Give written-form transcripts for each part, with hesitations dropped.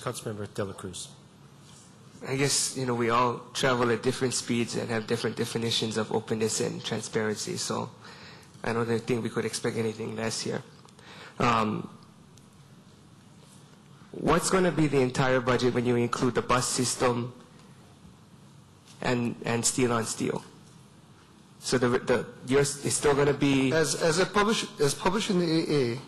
Councilmember Dela Cruz. I guess, we all travel at different speeds and have different definitions of openness and transparency, so I don't think we could expect anything less here. What's going to be the entire budget when you include the bus system and steel on steel? So it's still going to be... As published in the AA,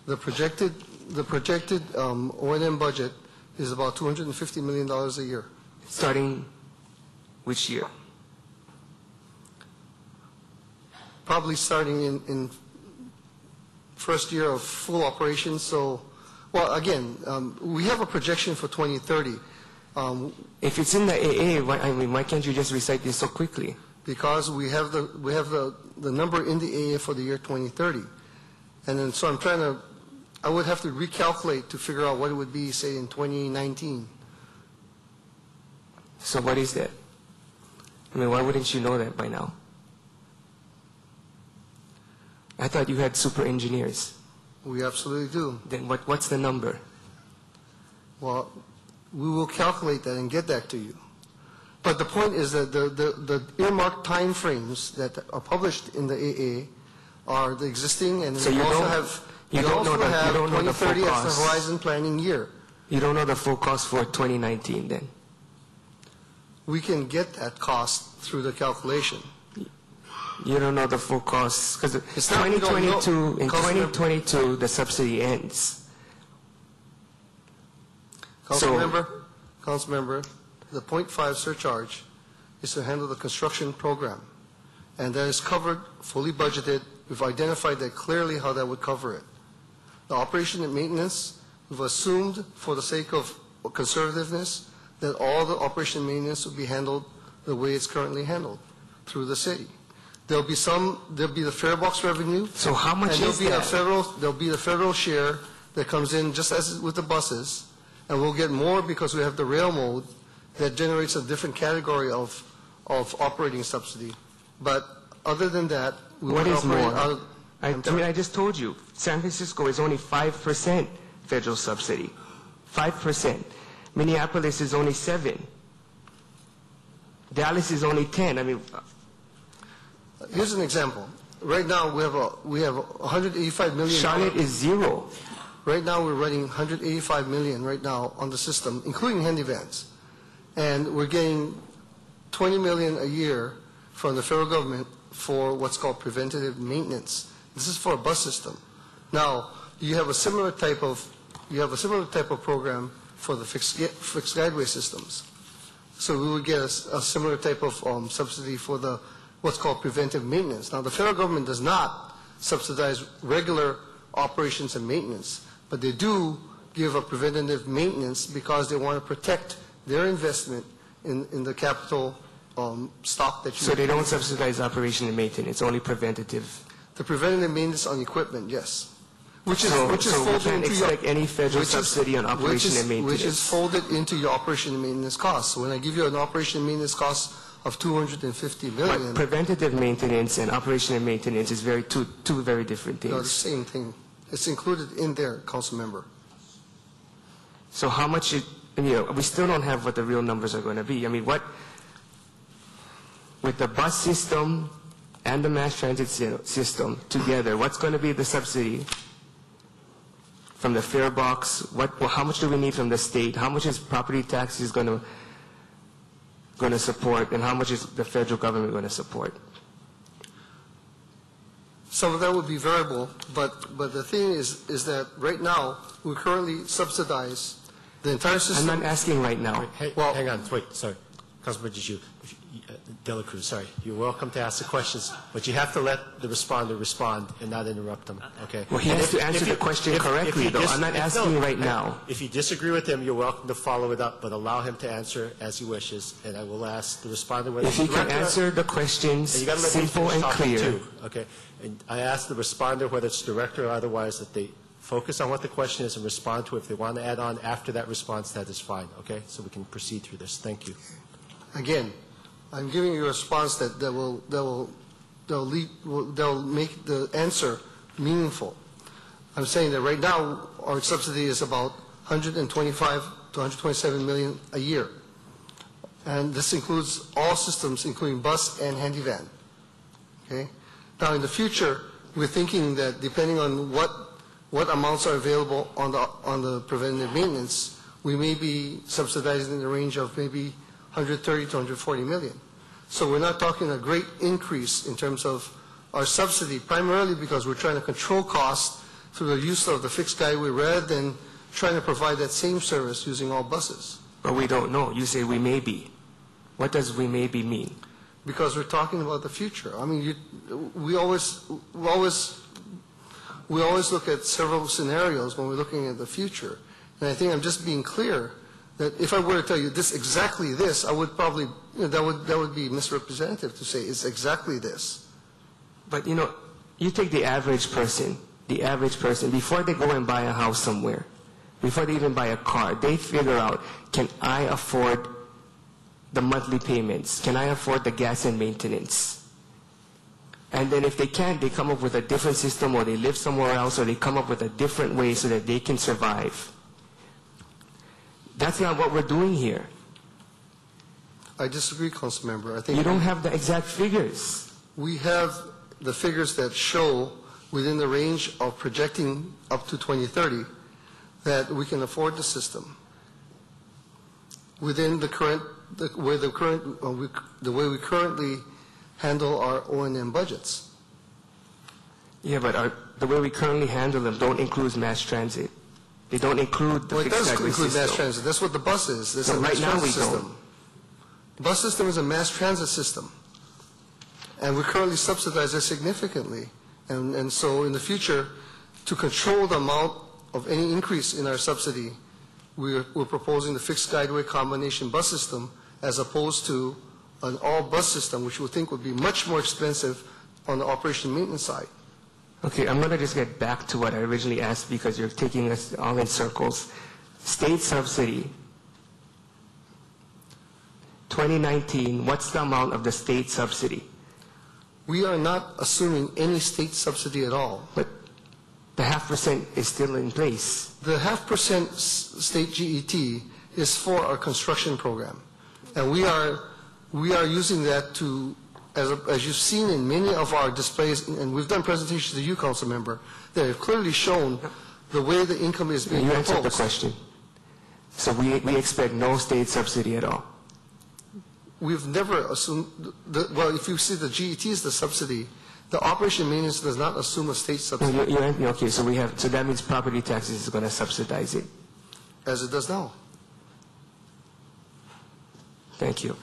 the projected O&M budget is about $250 million a year. Starting which year? Probably starting in first year of full operation. So, well, again, we have a projection for 2030. If it's in the AA, why can't you just recite this so quickly? Because we have the number in the AA for the year 2030, and then so I would have to recalculate to figure out what it would be, say, in 2019. So what is that? Why wouldn't you know that by now? I thought you had super engineers. We absolutely do. Then what's the number? Well, we will calculate that and get that to you. But the point is that the earmarked time frames that are published in the AA are the existing, and so we you also don't have, you don't know the 2030 full as the cost. horizon planning year. You don't know the full cost for 2019 then? We can get that cost through the calculation. You don't know the full cost because in not- 2022 the subsidy ends. Councilmember, the 0.5 surcharge is to handle the construction program, and that is covered, fully budgeted. We've identified that clearly how that would cover it. The operation and maintenance, we've assumed for the sake of conservativeness that all the operation and maintenance will be handled the way it's currently handled, through the city. There'll be the fare box revenue. So how much is that? There'll be the federal share that comes in just as with the buses, and we'll get more because we have the rail mode that generates a different category of operating subsidy. But other than that, we What will is operate more? out of... I just told you, San Francisco is only 5% federal subsidy. 5%. Minneapolis is only 7%. Dallas is only 10%. Here's an example. Right now, we have 185 million... Charlotte is 0. Right now, we're running 185 million right now on the system, including handy vans. And we're getting 20 million a year from the federal government for what's called preventative maintenance. This is for a bus system. Now, you have a similar type of program for the fixed guideway systems. So we would get a similar type of subsidy for the what's called preventive maintenance. Now, the federal government does not subsidize regular operations and maintenance, but they do give a preventative maintenance because they want to protect their investment in the capital stock that you... So they don't subsidize operation and maintenance, only preventative. The preventative maintenance on equipment, yes. Which is So folded we can't into expect any federal subsidy on operation and maintenance. Which is folded into your operation and maintenance costs. So when I give you an operation and maintenance cost of $250 million... But preventative maintenance and operation and maintenance is two very different things. No, the same thing. It's included in there, Councilmember. So how much, we still don't have what the real numbers are going to be. With the bus system and the mass transit system together, what's going to be the subsidy from the fare box? How much do we need from the state? How much is property taxes going to support, and how much is the federal government going to support? Some of that would be variable, but the thing is that right now we currently subsidize the entire system. I'm not asking right now. Hey, Well- hang on, wait, sorry. Councilmember Dela Cruz, sorry. You're welcome to ask the questions, but you have to let the responder respond and not interrupt them, okay? Well, he has to answer the question correctly, though. I'm not asking right now. If you disagree with him, you're welcome to follow it up, but allow him to answer as he wishes, and I will ask the responder whether... If he can answer the questions And you gotta let me simple finish and talking clear. too, okay? And I ask the responder, whether it's director or otherwise, that they focus on what the question is and respond to it. If they want to add on after that response, that is fine, okay? So we can proceed through this. Thank you. Again, I'm giving you a response that will make the answer meaningful. I'm saying that right now our subsidy is about 125 to 127 million a year. And this includes all systems, including bus and handy van. Okay? Now, in the future, we're thinking that depending on what amounts are available on the preventative maintenance, we may be subsidizing in the range of maybe 130 to 140 million. So we're not talking a great increase in terms of our subsidy, primarily because we're trying to control costs through the use of the fixed guideway rather than trying to provide that same service using all buses. But we don't know. You say we may be. What does we may be mean? Because we're talking about the future. I mean, we always look at several scenarios when we're looking at the future. And I think I'm just being clear that if I were to tell you exactly this, I would probably, that would be misrepresentative to say it's exactly this. But you take the average person, before they go and buy a house somewhere, before they even buy a car, they figure out, can I afford the monthly payments? Can I afford the gas and maintenance? And then if they can't, they come up with a different system, or they live somewhere else, or they come up with a different way so that they can survive. That's not what we're doing here. I disagree, Councilmember. I think you don't have the exact figures. We have the figures that show within the range of projecting up to 2030 that we can afford the system within the way we currently handle our O&M budgets. Yeah, but the way we currently handle them don't include mass transit. They don't include the Well, it fixed does guideway include system. mass transit. That's what the bus is. It's No, a mass right now transit we system. don't. The bus system is a mass transit system. And we currently subsidize it significantly. And so in the future, to control the amount of any increase in our subsidy, we're proposing the fixed guideway combination bus system as opposed to an all-bus system, which we think would be much more expensive on the operation maintenance side. Okay, I'm going to just get back to what I originally asked because you're taking us all in circles. State subsidy, 2019, what's the amount of the state subsidy? We are not assuming any state subsidy at all. But the 0.5% is still in place. The 0.5% state GET is for our construction program. And we are using that to, as you've seen in many of our displays, and we've done presentations to you, Councilmember, that have clearly shown the way the income is being You proposed. answered the question. So we expect no state subsidy at all. We've never assumed, well, if you see the GET is the subsidy, the operation maintenance does not assume a state subsidy Okay, so that means property taxes is going to subsidize it. as it does now. Thank you.